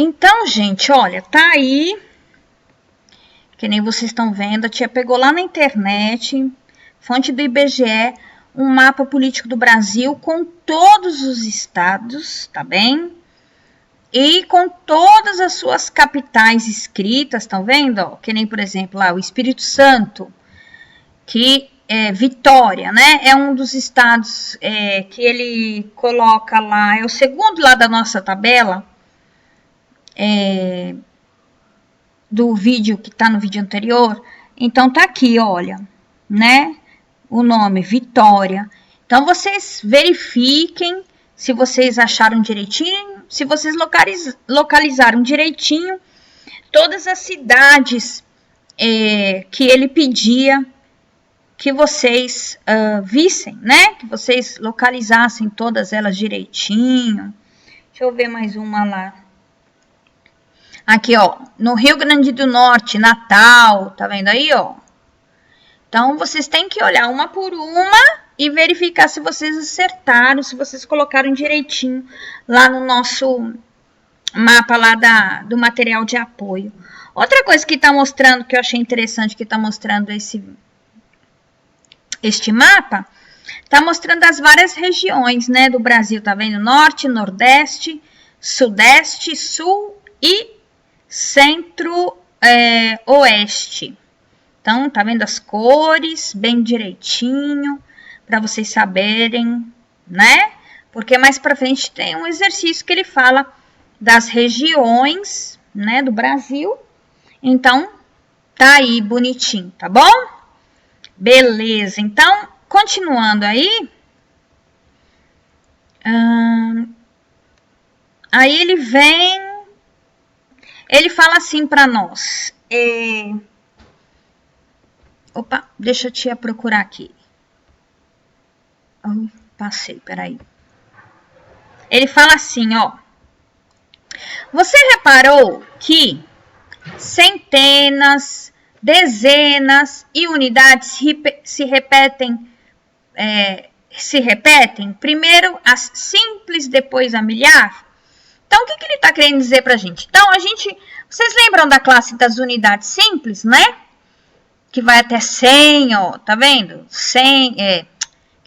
Então, gente, olha, tá aí, que nem vocês estão vendo, a tia pegou lá na internet, fonte do IBGE, um mapa político do Brasil com todos os estados, tá bem? E com todas as suas capitais escritas, estão vendo? Ó, que nem, por exemplo, lá o Espírito Santo, que é Vitória, né? É um dos estados que ele coloca lá, é o segundo lá da nossa tabela, do vídeo que está no vídeo anterior. Então tá aqui, olha, né? O nome Vitória. Então vocês verifiquem se vocês acharam direitinho, se vocês localizaram direitinho todas as cidades que ele pedia que vocês vissem, né? Que vocês localizassem todas elas direitinho. Deixa eu ver mais uma lá. Aqui, ó, no Rio Grande do Norte, Natal, tá vendo aí, ó? Então, vocês têm que olhar uma por uma e verificar se vocês acertaram, se vocês colocaram direitinho lá no nosso mapa lá do material de apoio. Outra coisa que tá mostrando, que eu achei interessante, que tá mostrando este mapa, tá mostrando as várias regiões, né, do Brasil, tá vendo? Norte, Nordeste, Sudeste, Sul e Centro-Oeste. Então, tá vendo as cores bem direitinho, para vocês saberem, né? Porque mais para frente tem um exercício que ele fala das regiões, né, do Brasil. Então, tá aí bonitinho, tá bom? Beleza, então, continuando aí. Aí ele vem... Ele fala assim para nós. Opa, deixa a tia procurar aqui. Passei, peraí. Ele fala assim, ó. Você reparou que centenas, dezenas e unidades se repetem? Primeiro as simples, depois a milhar? Então, o que ele está querendo dizer para a gente? Então, vocês lembram da classe das unidades simples, né? Que vai até 100, ó, tá vendo? 100,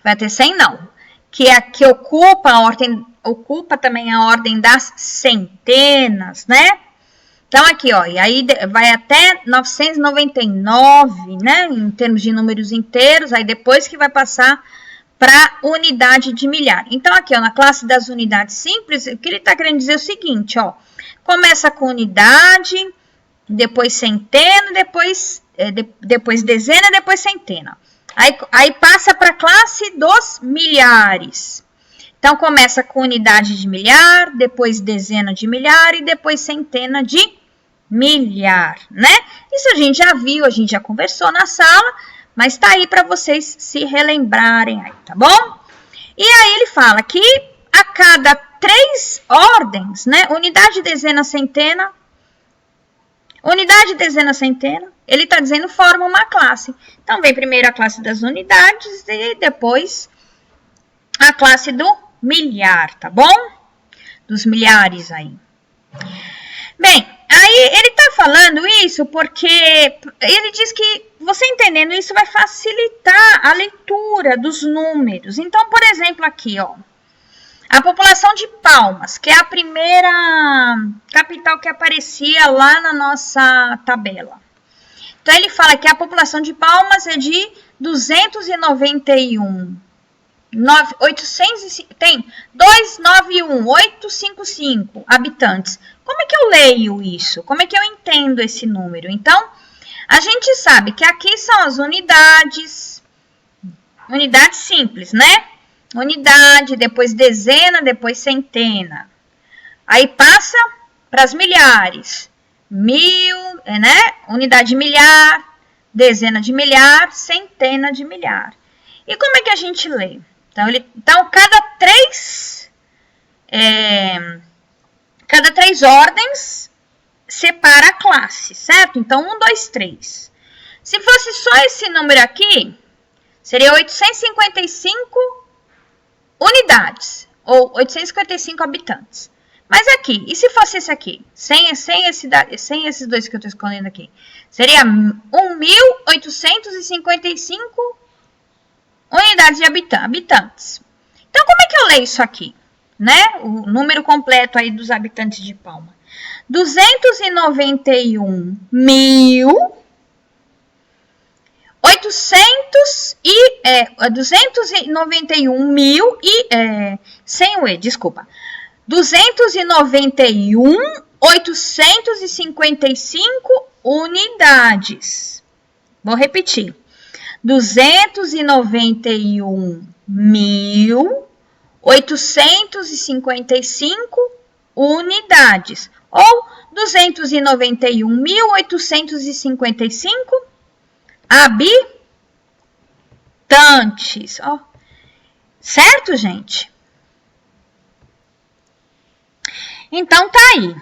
vai até 100 não. Que é a que ocupa também a ordem das centenas, né? Então, aqui, ó, e aí vai até 999, né? Em termos de números inteiros, aí depois que vai passar para unidade de milhar. Então, aqui, ó, na classe das unidades simples, o que ele está querendo dizer é o seguinte, ó. Começa com unidade, depois centena, depois dezena, depois centena. Aí passa para a classe dos milhares. Então, começa com unidade de milhar, depois dezena de milhar e depois centena de milhar, né? Isso a gente já viu, a gente já conversou na sala, mas tá aí para vocês se relembrarem aí, tá bom? E aí ele fala que a cada 3 ordens, né? Unidade, dezena, centena. Unidade, dezena, centena. Ele tá dizendo forma uma classe. Então, vem primeiro a classe das unidades e depois a classe do milhar, tá bom? Dos milhares aí. Bem, aí ele tá falando isso porque ele diz que você entendendo isso vai facilitar a leitura dos números. Então, por exemplo, aqui, ó. A população de Palmas, que é a primeira capital que aparecia lá na nossa tabela. Então, ele fala que a população de Palmas é de 291.855 habitantes. Como é que eu leio isso? Como é que eu entendo esse número? Então, a gente sabe que aqui são as unidades simples, né? Unidade, depois dezena, depois centena. Aí passa para as milhares. 1000, né? Unidade de milhar, dezena de milhar, centena de milhar. E como é que a gente lê? Então cada três ordens separa a classe, certo? Então, 1, 2, 3. Se fosse só esse número aqui, seria 855 unidades, ou 855 habitantes. Mas aqui, e se fosse esse aqui? Sem esses dois que eu estou escolhendo aqui. Seria 1.855 unidades de habitantes. Então, como é que eu leio isso aqui? Né? O número completo aí dos habitantes de Palma. 291.855 unidades. Vou repetir. 291.855 unidades. Ou 291.855 habitantes. Ó. Certo, gente? Então, tá aí.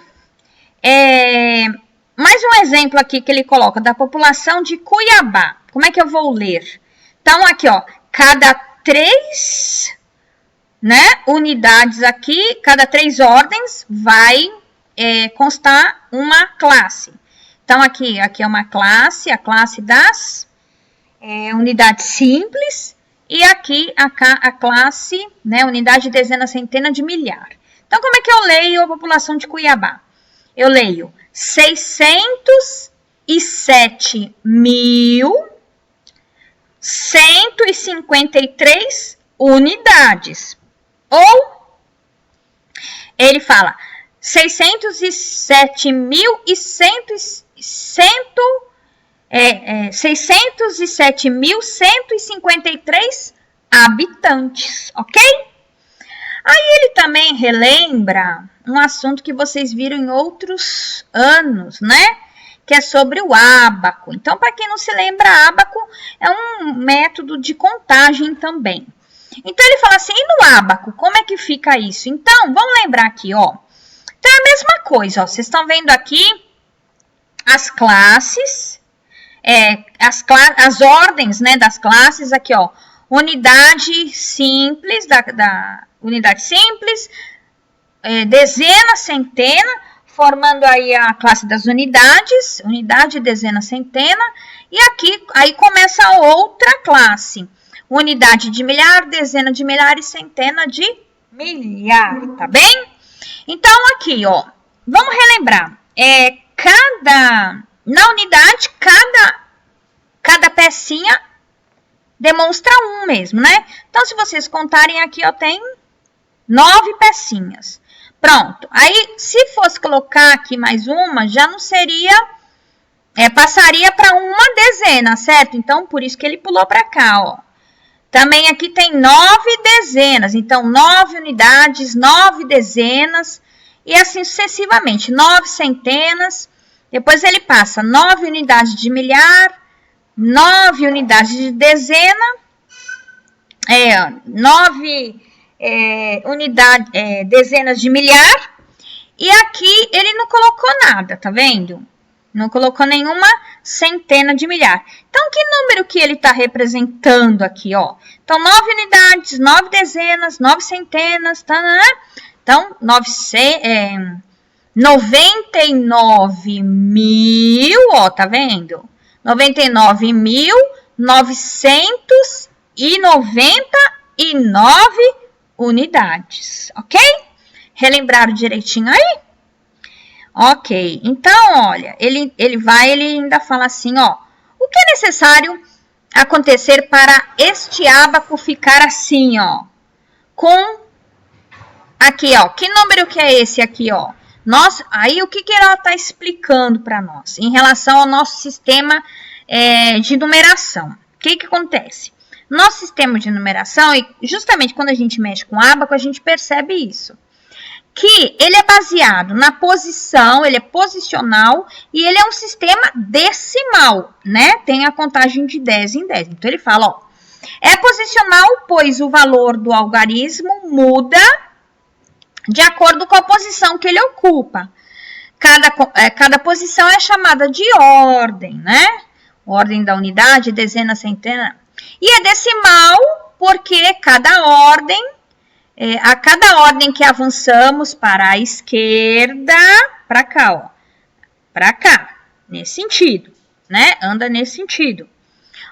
Mais um exemplo aqui que ele coloca da população de Cuiabá. Como é que eu vou ler? Então, aqui, ó, cada 3, né, unidades aqui, cada 3 ordens vai constar uma classe. Então, aqui é uma classe, a classe das unidades simples, e aqui a classe, né, unidade, dezena, centena, de milhar. Então, como é que eu leio a população de Cuiabá? Eu leio 607.153 unidades. Ou, ele fala 607.153 habitantes, ok? Aí ele também relembra um assunto que vocês viram em outros anos, né? Que é sobre o ábaco. Então, para quem não se lembra, ábaco é um método de contagem também. Então, ele fala assim, e no ábaco, como é que fica isso? Então, vamos lembrar aqui, ó. Então, é a mesma coisa, ó. Vocês estão vendo aqui as classes, as ordens, né, das classes, aqui, ó. Unidade simples, da unidade simples, dezena, centena, formando aí a classe das unidades, unidade, dezena, centena, e aqui, aí começa a outra classe, unidade de milhar, dezena de milhar e centena de milhar, tá bem? Então, aqui, ó, vamos relembrar, na unidade, cada pecinha demonstra um mesmo, né? Então, se vocês contarem aqui, ó, tem 9 pecinhas. Pronto. Aí, se fosse colocar aqui mais uma, já não seria, passaria para uma dezena, certo? Então, por isso que ele pulou para cá, ó. Também aqui tem 9 dezenas. Então, 9 unidades, 9 dezenas e assim sucessivamente. 9 centenas. Depois ele passa 9 unidades de milhar, 9 unidades de dezena, 9 dezenas de milhar, e aqui ele não colocou nada, tá vendo? Não colocou nenhuma centena de milhar. Então, que número que ele está representando aqui, ó? Então, 9 unidades, 9 dezenas, 9 centenas, tá, né? Então, 99 mil, ó, tá vendo? 99.999 unidades, ok? Relembraram direitinho aí? Ok, então, olha, ele ainda fala assim, ó, o que é necessário acontecer para este ábaco ficar assim, ó, com, aqui, ó, que número que é esse aqui, ó? Nossa, aí o que ela está explicando para nós em relação ao nosso sistema de numeração? O que acontece? Nosso sistema de numeração, e justamente quando a gente mexe com ábaco, a gente percebe isso. Que ele é baseado na posição, ele é posicional e ele é um sistema decimal, né? Tem a contagem de 10 em 10. Então, ele fala, ó, é posicional, pois o valor do algarismo muda de acordo com a posição que ele ocupa. Cada posição é chamada de ordem, né? Ordem da unidade, dezena, centena. E é decimal porque cada ordem a cada ordem que avançamos para a esquerda, para cá, ó, para cá, nesse sentido, né? Anda nesse sentido.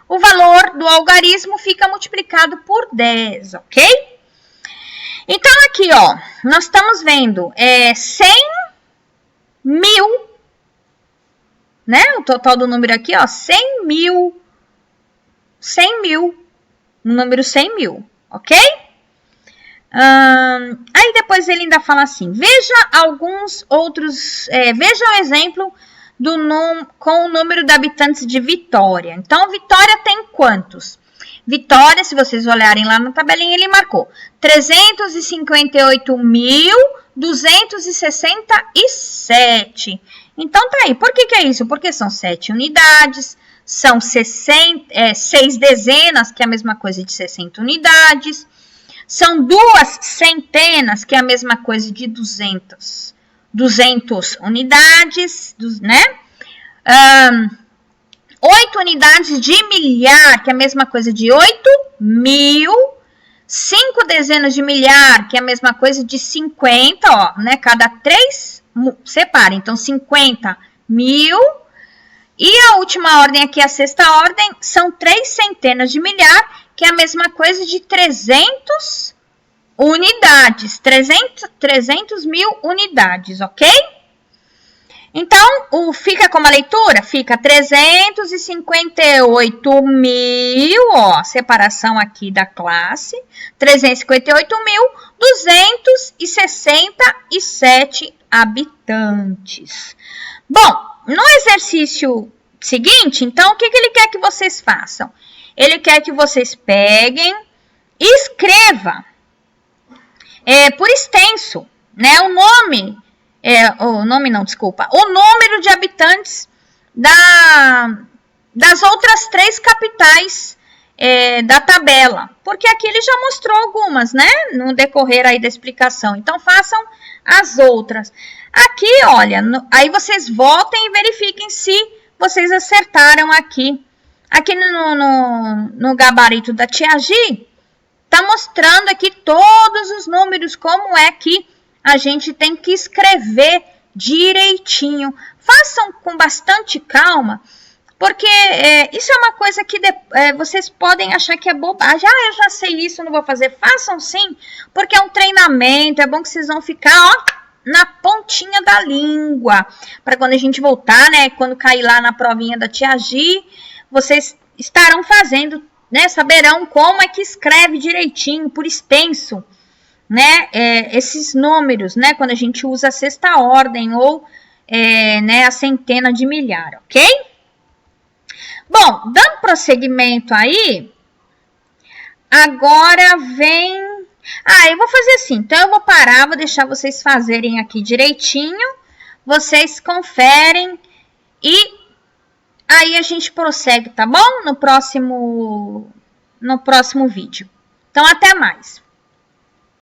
O valor do algarismo fica multiplicado por 10, ok? Então, aqui, ó, nós estamos vendo 100 mil, né? O total do número aqui, ó, 100 mil, o número 100 mil, ok? Aí depois ele ainda fala assim, veja alguns outros, veja um exemplo com o número de habitantes de Vitória. Então, Vitória tem quantos? Vitória, se vocês olharem lá na tabelinha, ele marcou 358.267. Então, tá aí. Por que é isso? Porque são 7 unidades, são 6 dezenas, que é a mesma coisa de 60 unidades, são 2 centenas, que é a mesma coisa de 200 unidades, né? 8 unidades de milhar, que é a mesma coisa de 8.000. 5 dezenas de milhar, que é a mesma coisa de 50, ó, né? Cada 3, separa, então 50 mil. E a última ordem aqui, a sexta ordem, são 3 centenas de milhar, que é a mesma coisa de 300 unidades. 300 mil unidades, ok? Então, fica como a leitura? Fica 358 mil, ó, separação aqui da classe, 358.267 habitantes. Bom, no exercício seguinte, então, o que ele quer que vocês façam? Ele quer que vocês peguem e escrevam por extenso, né, o número de habitantes das outras 3 capitais da tabela. Porque aqui ele já mostrou algumas, né? No decorrer aí da explicação. Então, façam as outras. Aqui, olha, aí vocês voltem e verifiquem se vocês acertaram aqui. Aqui no gabarito da Tia Gi, tá mostrando aqui todos os números, como é que a gente tem que escrever direitinho. Façam com bastante calma, porque isso é uma coisa que vocês podem achar que é bobagem. Eu já sei isso, não vou fazer. Façam sim, porque é um treinamento, é bom que vocês vão ficar, ó, na pontinha da língua. Para quando a gente voltar, né, quando cair lá na provinha da Tia Gi, vocês estarão fazendo, né, saberão como é que escreve direitinho, por extenso, né, esses números, né, quando a gente usa a sexta ordem ou né, a centena de milhar, ok? Bom, dando prosseguimento aí, agora vem... eu vou fazer assim, então eu vou parar, vou deixar vocês fazerem aqui direitinho, vocês conferem e aí a gente prossegue, tá bom? No próximo vídeo. Então, até mais.